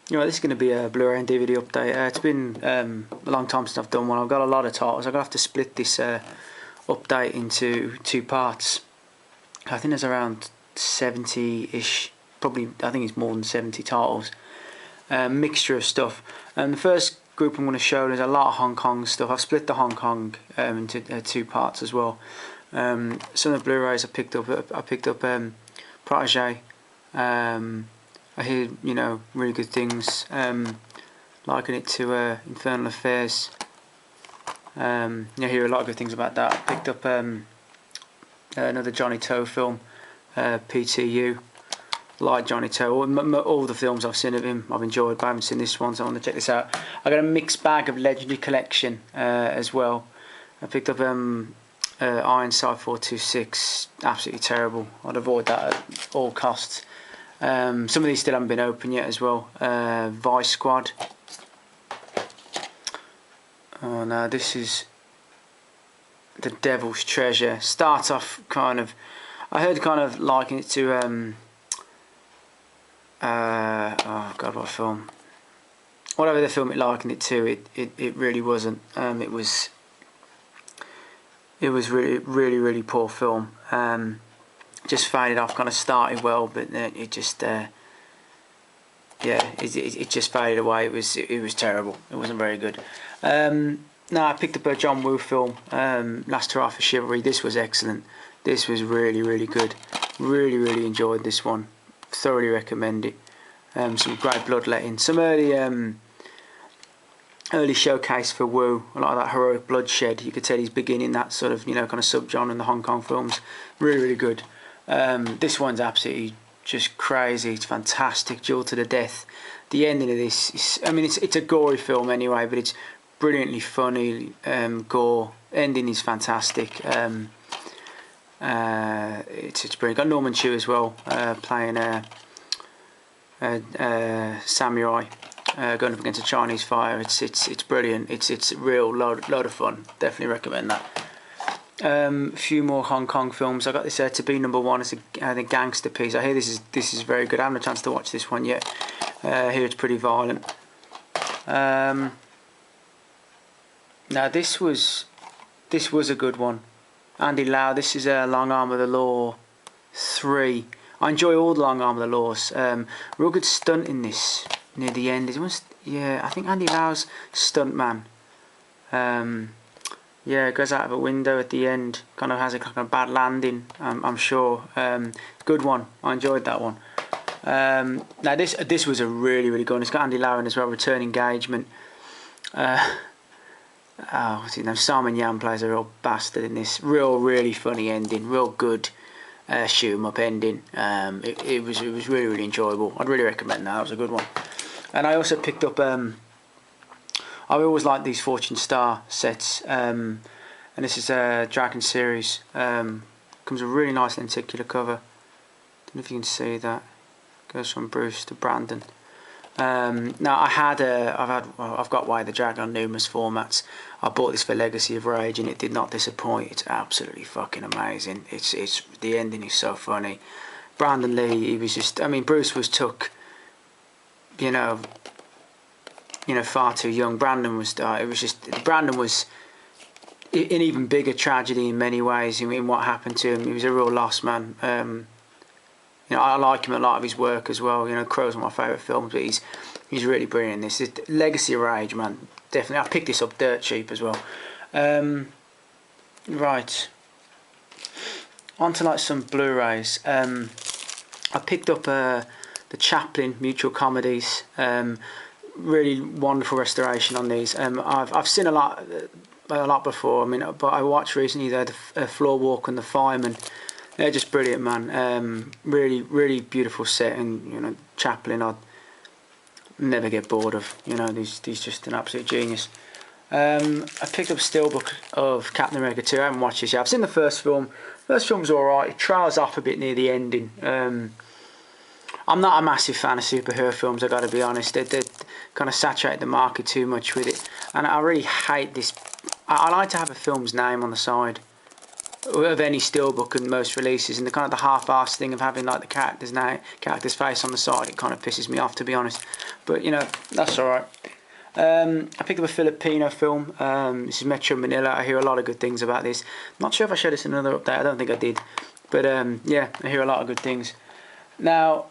This is going to be a Blu-ray and DVD update. It's been a long time since I've done one. I've got a lot of titles. I'm going to have to split this update into two parts. I think there's around 70-ish, probably I think it's more than 70 titles. Mixture of stuff. The first group I'm going to show, there's a lot of Hong Kong stuff. I've split the Hong Kong into two parts as well. Some of the Blu-rays I picked up Protégé. I hear, really good things. Liken it to Infernal Affairs. I hear a lot of good things about that. I picked up another Johnny To film, PTU. Like Johnny To. All the films I've seen of him, I've enjoyed, but I haven't seen this one, so I want to check this out. I got a mixed bag of Legendary Collection as well. I picked up Ironside 426. Absolutely terrible. I'd avoid that at all costs. Some of these still haven't been opened yet as well. Vice Squad. Oh no, this is The Devil's Treasure. Start off kind of, I heard kind of liking it to oh god, what film? Whatever the film it likened it to, it really wasn't. It was really poor film. Just faded off. Kind of started well, but it just it just faded away. It was terrible. It wasn't very good. No, I picked up a John Woo film, Last Hurrah for Chivalry. This was excellent. This was really good. Really enjoyed this one. Thoroughly recommend it. Some great bloodletting. Some early showcase for Woo. A lot of that heroic bloodshed. You could tell he's beginning that sort of kind of subgenre in the Hong Kong films. Really good. This one's absolutely just crazy. It's fantastic. Duel to the death. The ending of this is, I mean, it's a gory film anyway, but it's brilliantly funny. Gore. Ending is fantastic. It's brilliant. Got Norman Chu as well, playing samurai, going up against a Chinese fire. It's brilliant. It's a real load of fun. Definitely recommend that. A few more Hong Kong films. I got this To Be Number One. It's a gangster piece. I hear this is very good. I haven't had a chance to watch this one yet. I hear it's pretty violent. Now this was a good one. Andy Lau. This is Long Arm of the Law 3. I enjoy all the Long Arm of the Laws. Real good stunt in this near the end. I think Andy Lau's stunt man. It goes out of a window at the end. Kind of has a kind of bad landing. I'm sure. Good one. I enjoyed that one. Now this was a really good one. It's got Andy Lau in as well. Return Engagement. What's his name? Simon Yan plays a real bastard in this. Really funny ending. Real good shoot 'em up ending. It was really enjoyable. I'd really recommend that. That was a good one. And I also picked up. I always like these Fortune Star sets. And this is a Dragon series. Comes with a really nice lenticular cover. Don't know if you can see that. Goes from Bruce to Brandon. Now I've got Way of the Dragon on numerous formats. I bought this for Legacy of Rage and it did not disappoint. It's absolutely fucking amazing. It's the ending is so funny. Brandon Lee, he was just, I mean, Bruce was took, far too young. Brandon was an even bigger tragedy in many ways. In what happened to him, he was a real lost man. I like him a lot of his work as well. Crow's one of my favourite films, but he's really brilliant in this. It's Legacy of Rage, man. Definitely. I picked this up dirt cheap as well. Right. On to some Blu-rays. I picked up the Chaplin Mutual Comedies. Really wonderful restoration on these. I've seen a lot before. I mean, but I watched recently the Floor Walk and the Fireman. They're just brilliant, man. Really beautiful set, and Chaplin I'd never get bored of. He's just an absolute genius. I picked up a steelbook of Captain America 2. I haven't watched this yet. I've seen the first film. First film's alright. It trails off a bit near the ending. I'm not a massive fan of superhero films, I've got to be honest. They kind of saturate the market too much with it, and I really hate this. I like to have a film's name on the side. of any steelbook and most releases, and the kind of the half-assed thing of having like the character's face on the side, it kind of pisses me off, to be honest. But you know, that's all right. I picked up a Filipino film. This is Metro Manila. I hear a lot of good things about this. Not sure if I showed this in another update. I don't think I did, but yeah, I hear a lot of good things. Now,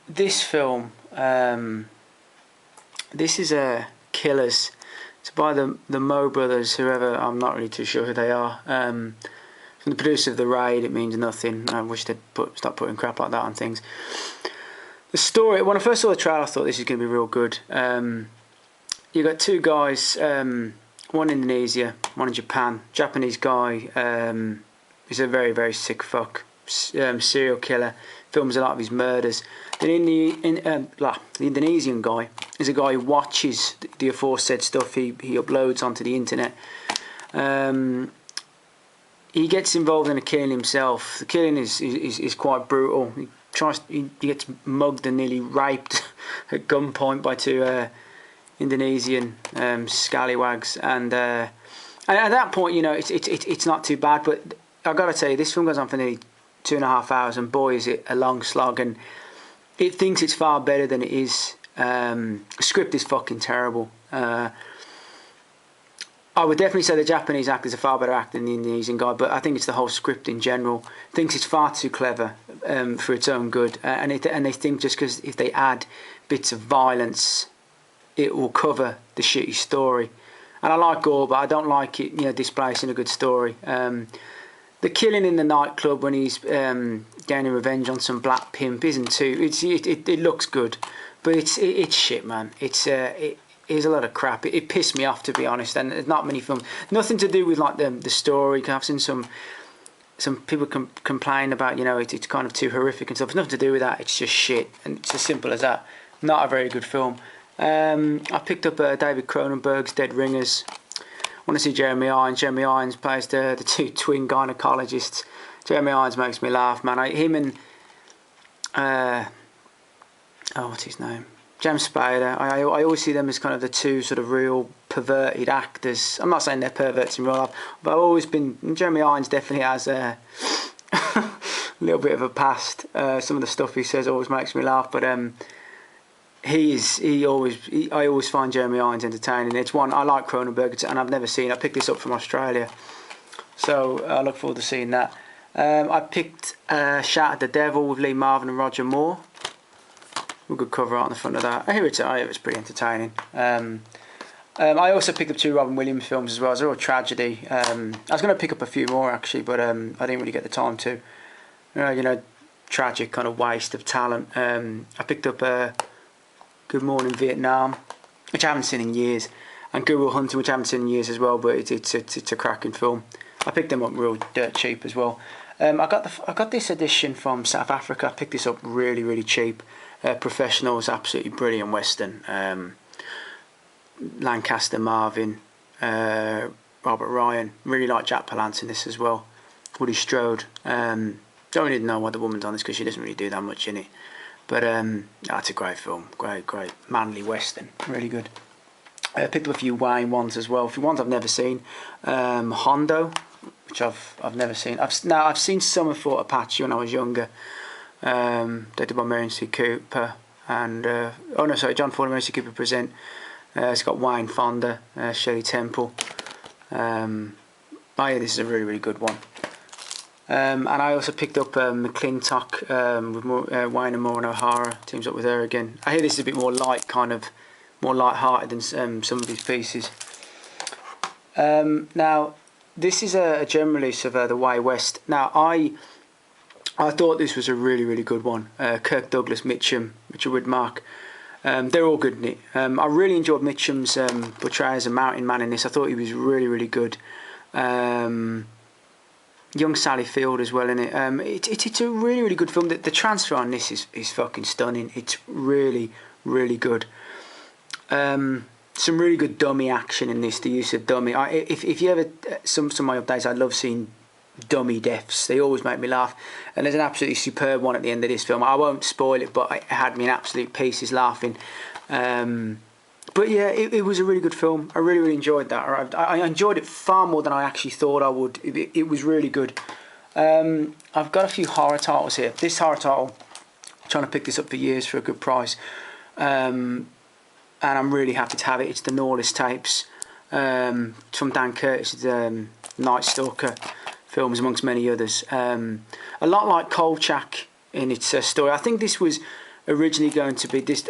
this film, this is Killers. It's by the Mo brothers, whoever, I'm not really too sure who they are. From the producer of The Raid, it means nothing. I wish they'd stop putting crap like that on things. The story, when I first saw the trailer, I thought this is going to be real good. You got two guys, one in Indonesia, one in Japan. Japanese guy is a very, very sick fuck, serial killer, films a lot of his murders. Then the Indonesian guy is a guy who watches the aforesaid stuff he uploads onto the internet. He gets involved in a killing himself. The killing is quite brutal. He gets mugged and nearly raped at gunpoint by two Indonesian scallywags, and at that point, you know, it's not too bad. But I gotta tell you, this film goes on for nearly 2.5 hours, and boy, is it a long slog. And it thinks it's far better than it is. The script is fucking terrible. I would definitely say the Japanese actors are far better actor than the Indonesian guy, but I think it's the whole script in general. Thinks it's far too clever for its own good, and they think just because if they add bits of violence, it will cover the shitty story. And I like gore, but I don't like it, you know, displacing a good story. The killing in the nightclub when he's gaining revenge on some black pimp isn't too. It looks good, but it's shit, man. It's a lot of crap. It pissed me off, to be honest. And there's not many films. Nothing to do with like the story. I've seen some people complain about, you know, it's kind of too horrific and stuff. It's nothing to do with that. It's just shit, and it's as simple as that. Not a very good film. I picked up David Cronenberg's Dead Ringers. I want to see Jeremy Irons. Jeremy Irons plays the two twin gynecologists. Jeremy Irons makes me laugh, man. Him and what's his name? James Spader. I always see them as kind of the two sort of real perverted actors. I'm not saying they're perverts in real life, but I've always been. Jeremy Irons definitely has a little bit of a past. Some of the stuff he says always makes me laugh, but I always find Jeremy Irons entertaining. It's one I like Cronenberg, and I've never seen. I picked this up from Australia, so I look forward to seeing that. I picked Shout at the Devil with Lee Marvin and Roger Moore. A good cover art on the front of that. I hear it's pretty entertaining. I also picked up 2 Robin Williams films as well. They're all tragedy. I was going to pick up a few more actually, but I didn't really get the time to. You know, tragic kind of waste of talent. I picked up Good Morning Vietnam, which I haven't seen in years, and Good Will Hunting, which I haven't seen in years as well, but it's a cracking film. I picked them up real dirt cheap as well. I got this edition from South Africa. I picked this up really, really cheap. Professionals, absolutely brilliant western. Lancaster Marvin, Robert Ryan. Really like Jack Palance in this as well. Woody Strode. Don't really know what the woman's on this because she doesn't really do that much in it. But it's a great film. Great manly western. Really good. I picked up a few Wayne ones as well. A few ones I've never seen. Hondo, which I've never seen. I've seen Summer Fort Apache when I was younger. Directed by Marion C. Cooper and John Ford and Marion C. Cooper present. It's got Wayne Fonda, Shelley Temple. Yeah, this is a really, really good one. And I also picked up McClintock with Wayne and Maureen O'Hara. Teams up with her again. I hear this is a bit more more light-hearted than some of these pieces. Now, this is a German release of The Way West. Now, I thought this was a really, really good one. Kirk Douglas, Mitchum, Richard Widmark. They're all good in it. I really enjoyed Mitchum's portrayal as a mountain man in this. I thought he was really, really good. Young Sally Field as well in it. It's a really, really good film. The transfer on this is fucking stunning. It's really, really good. Some really good dummy action in this. The use of dummy. If you ever some of my updates, I love seeing dummy deaths. They always make me laugh. And there's an absolutely superb one at the end of this film. I won't spoil it, but it had me in absolute pieces laughing. But yeah, it was a really good film. I really enjoyed that. I enjoyed it far more than I actually thought I would. It was really good. I've got a few horror titles here. This horror title, I'm trying to pick this up for years for a good price, and I'm really happy to have it. It's the Norless tapes, from Dan Curtis's Night Stalker films, amongst many others. A lot like Kolchak in its story. I think this was originally going to be this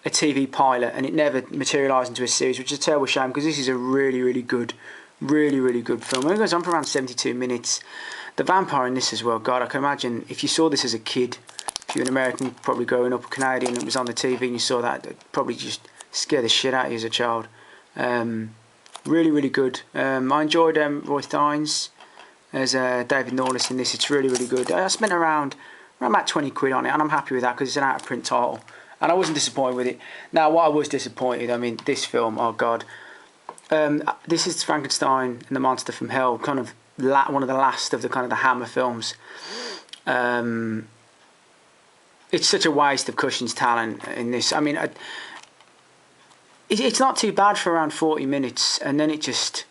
a TV pilot, and it never materialised into a series, which is a terrible shame, because this is a really good film. It goes on for around 72 minutes. The vampire in this as well, God, I can imagine if you saw this as a kid, if you're an American, probably growing up Canadian, it was on the TV and you saw that, it'd probably just scare the shit out of you as a child. Really good. I enjoyed Roy Thines as David Norless in this. It's really good. I spent around about 20 quid on it, and I'm happy with that because it's an out of print title, and I wasn't disappointed with it. Now, what I was disappointed, I mean, this film, oh God, this is Frankenstein and the Monster from Hell, kind of one of the last of the kind of the Hammer films. It's such a waste of Cushing's talent in this. I mean, it's not too bad for around 40 minutes, and then it just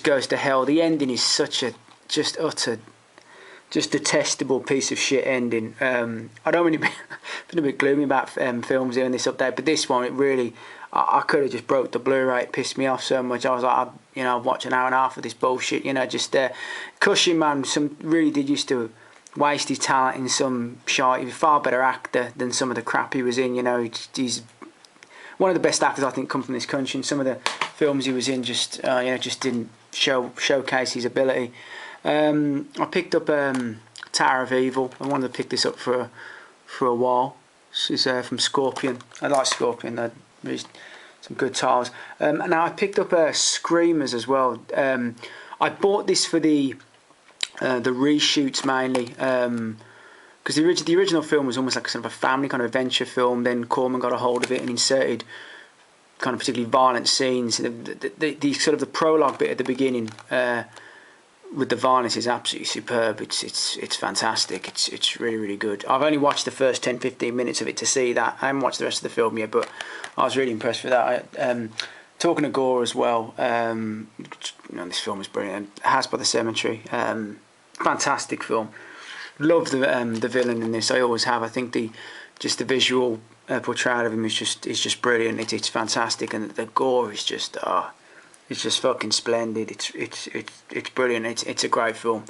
goes to hell. The ending is such a just detestable piece of shit ending. I don't really been a bit gloomy about films here in this update, but this one, it really, I could have just broke the Blu-ray. It pissed me off so much. I was like, I'll watch an hour and a half of this bullshit. Just Cushing, man, really did used to waste his talent in some shite. He was a far better actor than some of the crap he was in. He's one of the best actors I think come from this country, and some of the films he was in just didn't showcase his ability. I picked up Tower of Evil. I wanted to pick this up for a while. This is from Scorpion. I like Scorpion. They're really some good titles. Now I picked up Screamers as well. I bought this for the reshoots mainly, because the original film was almost like sort of a family kind of adventure film. Then Corman got a hold of it and inserted kind of particularly violent scenes. The sort of the prologue bit at the beginning with the violence is absolutely superb. It's fantastic. It's really good. I've only watched the first 10-15 minutes of it to see that. I haven't watched the rest of the film yet, but I was really impressed with that. Talking of gore as well, this film is brilliant. House by the Cemetery, fantastic film. Love the villain in this. I always have. I think the visual portrayal of him is just brilliant. It's fantastic, and the gore is just it's just fucking splendid. It's brilliant. It's a great film.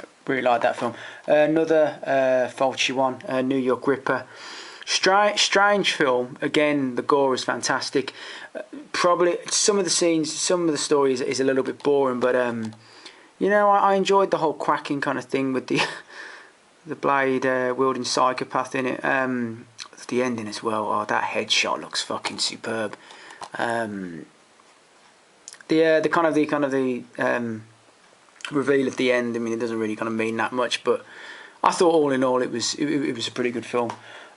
I really like that film. Another Fulci one, New York Ripper. Strange film. Again, the gore is fantastic. Probably some of the scenes, some of the stories is a little bit boring, but I enjoyed the whole quacking kind of thing with the blade wielding psychopath in it. The ending as well. Oh, that headshot looks fucking superb. The kind of the reveal at the end. I mean, it doesn't really kind of mean that much, but I thought all in all it was a pretty good film.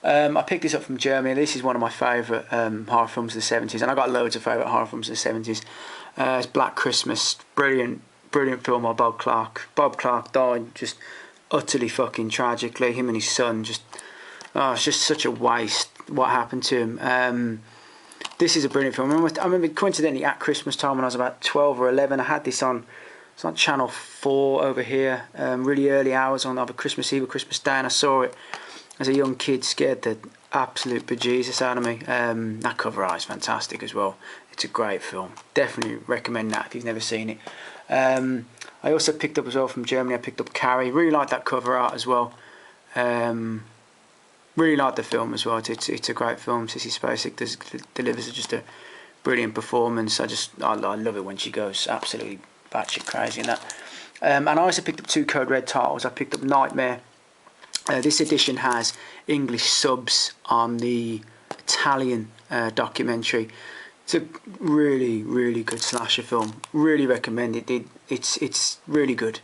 I picked this up from Germany. This is one of my favourite horror films of the 70s, and I got loads of favourite horror films of the 70s. It's Black Christmas. Brilliant film by Bob Clark. Bob Clark died just utterly fucking tragically. Him and his son it's just such a waste what happened to him. This is a brilliant film. I remember coincidentally at Christmas time when I was about 12 or 11, I had this on. It's on Channel 4 over here. Really early hours on either Christmas Eve or Christmas Day, and I saw it as a young kid. Scared the absolute bejesus out of me. That cover art is fantastic as well. It's a great film. Definitely recommend that if you've never seen it. I also picked up as well from Germany. I picked up Carrie. Really like that cover art as well. Really like the film as well. It's a great film. Sissy Spacek delivers just a brilliant performance. I love it when she goes absolutely batshit crazy in that. And I also picked up two Code Red titles. I picked up Nightmare. This edition has English subs on the Italian documentary. It's a really good slasher film. Really recommend it. It's really good.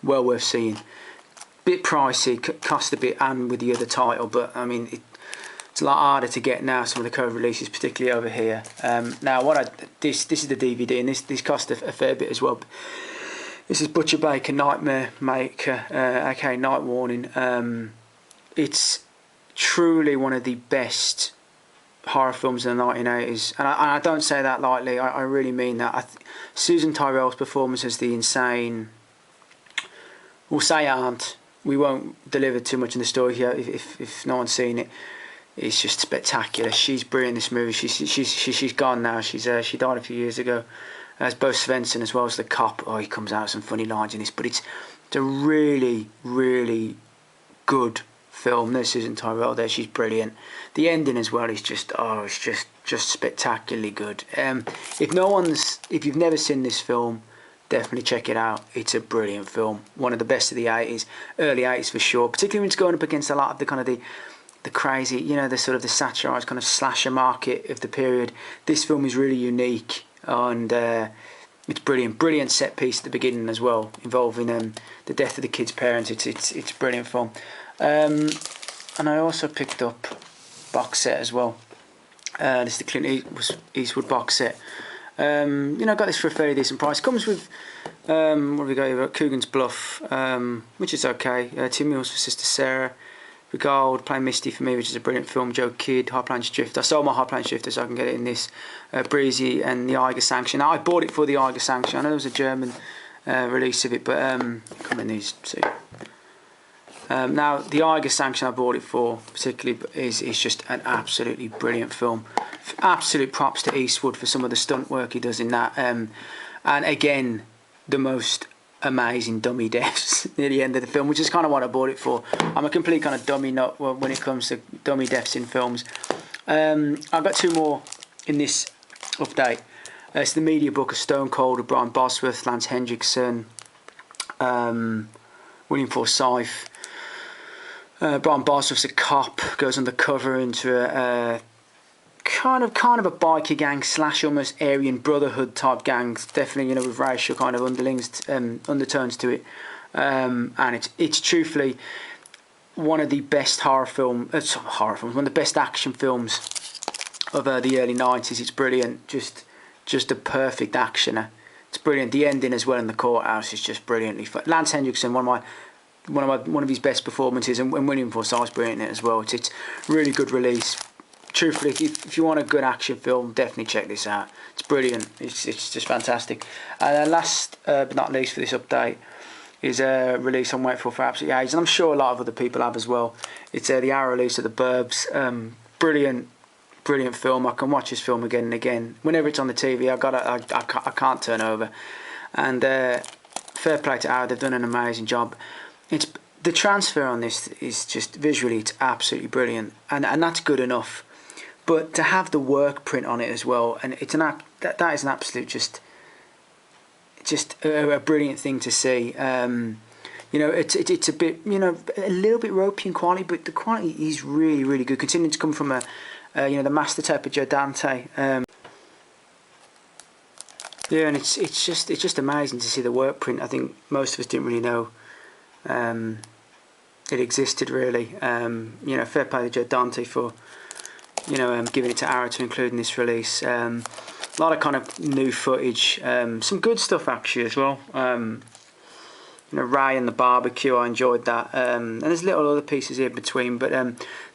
Well worth seeing. Bit pricey, cost a bit, and with the other title, but I mean it's a lot harder to get now. Some of the code releases, particularly over here. Now this is the DVD, and this cost a fair bit as well. This is Butcher Baker Nightmare Maker, aka Night Warning. It's truly one of the best horror films in the 1980s, and I don't say that lightly. I really mean that. Susan Tyrrell's performance as the insane, we'll say aunt. We won't deliver too much in the story here if no one's seen it. It's just spectacular. She's brilliant in this movie. She's gone now. She died a few years ago. As Bo Svensson as well as the cop. Oh, he comes out with some funny lines in this, but it's a really, really good film. There's Susan Tyrrell there. She's brilliant. The ending as well is just it's just spectacularly good. If you've never seen this film, definitely check it out. It's a brilliant film. One of the best of the 80s, early 80s for sure. Particularly when it's going up against a lot of the kind of the crazy, the sort of the satirised kind of slasher market of the period. This film is really unique, and it's brilliant set piece at the beginning as well, involving the death of the kid's parents. It's a brilliant film. And I also picked up box set as well. This is the Clint Eastwood box set. I got this for a fairly decent price. Comes with what have we got here? Coogan's Bluff, which is okay. Tim Mills for Sister Sarah. Regard playing Misty for me, which is a brilliant film. Joe Kidd, High Plains Drifter. I sold my High Plains Drifter so I can get it in this. Breezy and the Eiger Sanction. Now, I bought it for the Eiger Sanction. I know there was a German release of it, but come in these. See. Now, the Eiger Sanction I bought it for, particularly, is just an absolutely brilliant film. Absolute props to Eastwood for some of the stunt work he does in that. And again, the most amazing dummy deaths near the end of the film, which is kind of what I bought it for. I'm a complete kind of dummy nut when it comes to dummy deaths in films. I've got two more in this update. It's the media book of Stone Cold with Brian Bosworth, Lance Hendrickson, William Forsythe. Brian Bosworth's a cop, goes undercover into a kind of a biker gang / almost Aryan Brotherhood type gangs, definitely with racial kind of undertones to it, and it's truthfully one of the best horror films, one of the best action films of the early 90s. It's brilliant, just a perfect actioner. It's brilliant. The ending as well in the courthouse is just brilliantly fun. Lance Hendrickson, one of his best performances, and William Forsythe's brilliant in it as well. It's really good release. Truthfully, if you want a good action film, definitely check this out. It's brilliant. It's just fantastic. And last but not least for this update is a release I'm waiting for absolutely ages, and I'm sure a lot of other people have as well. It's the Arrow release of The Burbs. Brilliant film. I can watch this film again and again. Whenever it's on the TV, I can't turn over. And fair play to Arrow, they've done an amazing job. The transfer on this is just visually, it's absolutely brilliant, and that's good enough. But to have the work print on it as well, and it's that is an absolute just a brilliant thing to see. It's a bit a little bit ropey in quality, but the quality is really, really good, continuing to come from the master tape of Joe Dante. And it's just amazing to see the work print. I think most of us didn't really know it existed really. Fair play to Joe Dante for giving it to Arrow to include in this release. A lot of kind of new footage, some good stuff actually as well. Ray and the barbecue, I enjoyed that, and there's little other pieces here between, but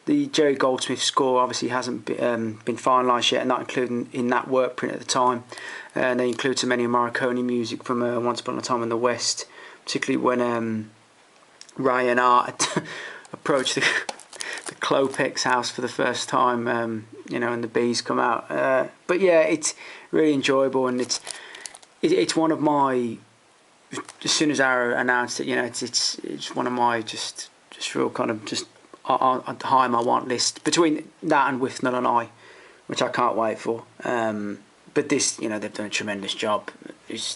the Jerry Goldsmith score obviously hasn't been finalised yet, and not included in that work print at the time. And they include some Ennio Morricone music from Once Upon a Time in the West, particularly when Ray and Art approach the Klopex house for the first time, and the bees come out. But yeah, it's really enjoyable, and it's one of my. As soon as Arrow announced it, it's one of my just real kind of just on high on my want list, between that and With Null and I, which I can't wait for. But this, they've done a tremendous job. It's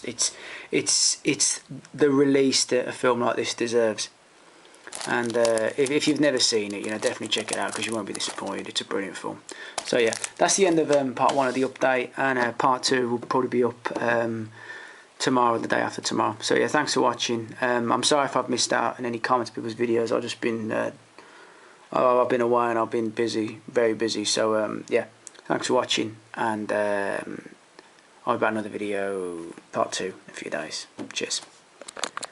the release that a film like this deserves. And if you've never seen it, definitely check it out, because you won't be disappointed. It's a brilliant film. So yeah, that's the end of part 1 of the update, and part 2 will probably be up tomorrow or the day after tomorrow. So yeah, thanks for watching. I'm sorry if I've missed out on any comments on people's videos. I've just been I've been away and I've been busy, very busy. So yeah, thanks for watching, and I'll be back another video, part 2, in a few days. Cheers.